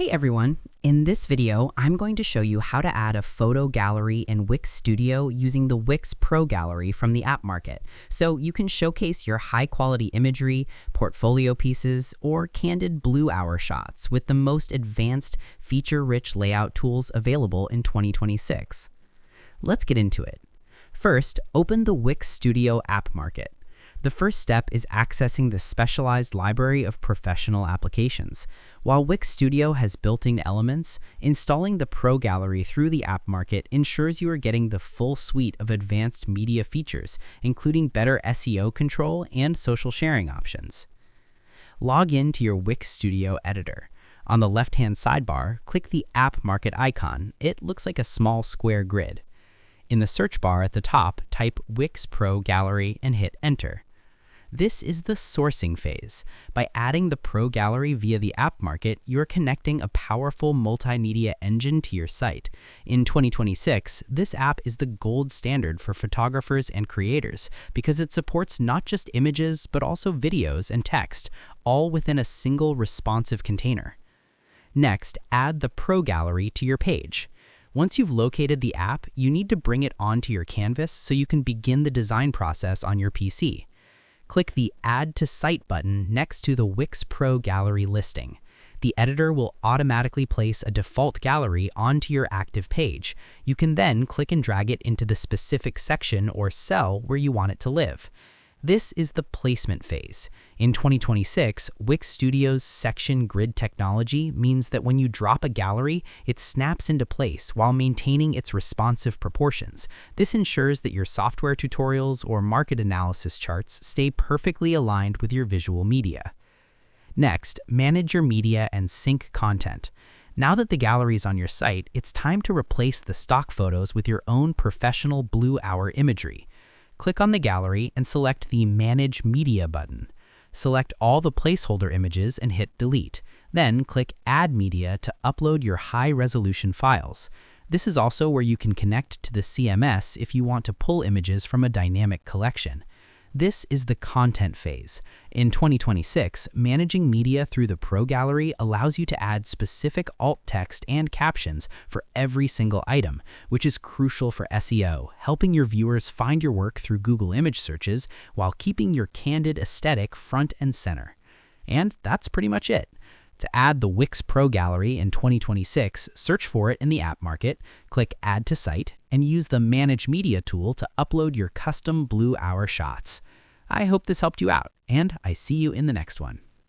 Hey everyone! In this video, I'm going to show you how to add a photo gallery in Wix Studio using the Wix Pro Gallery from the App Market, so you can showcase your high-quality imagery, portfolio pieces, or candid blue hour shots with the most advanced, feature-rich layout tools available in 2026. Let's get into it. First, open the Wix Studio App Market. The first step is accessing the specialized library of professional applications. While Wix Studio has built-in elements, installing the Pro Gallery through the App Market ensures you are getting the full suite of advanced media features, including better SEO control and social sharing options. Log in to your Wix Studio editor. On the left-hand sidebar, click the App Market icon. It looks like a small square grid. In the search bar at the top, type Wix Pro Gallery and hit Enter. This is the sourcing phase. By adding the Pro Gallery via the App Market, you are connecting a powerful multimedia engine to your site. In 2026, this app is the gold standard for photographers and creators because it supports not just images, but also videos and text, all within a single responsive container. Next, add the Pro Gallery to your page. Once you've located the app, you need to bring it onto your canvas so you can begin the design process on your PC. Click the Add to Site button next to the Wix Pro Gallery listing. The editor will automatically place a default gallery onto your active page. You can then click and drag it into the specific section or cell where you want it to live. This is the placement phase. In 2026, Wix Studio's section grid technology means that when you drop a gallery, it snaps into place while maintaining its responsive proportions. This ensures that your software tutorials or market analysis charts stay perfectly aligned with your visual media. Next, manage your media and sync content. Now that the gallery is on your site, it's time to replace the stock photos with your own professional blue hour imagery. Click on the gallery and select the Manage Media button. Select all the placeholder images and hit Delete. Then click Add Media to upload your high-resolution files. This is also where you can connect to the CMS if you want to pull images from a dynamic collection. This is the content phase. In 2026, managing media through the Pro Gallery allows you to add specific alt text and captions for every single item, which is crucial for SEO, helping your viewers find your work through Google image searches while keeping your candid aesthetic front and center. And that's pretty much it. To add the Wix Pro Gallery in 2026, search for it in the App Market, click Add to Site, and use the Manage Media tool to upload your custom blue hour shots. I hope this helped you out, and I see you in the next one.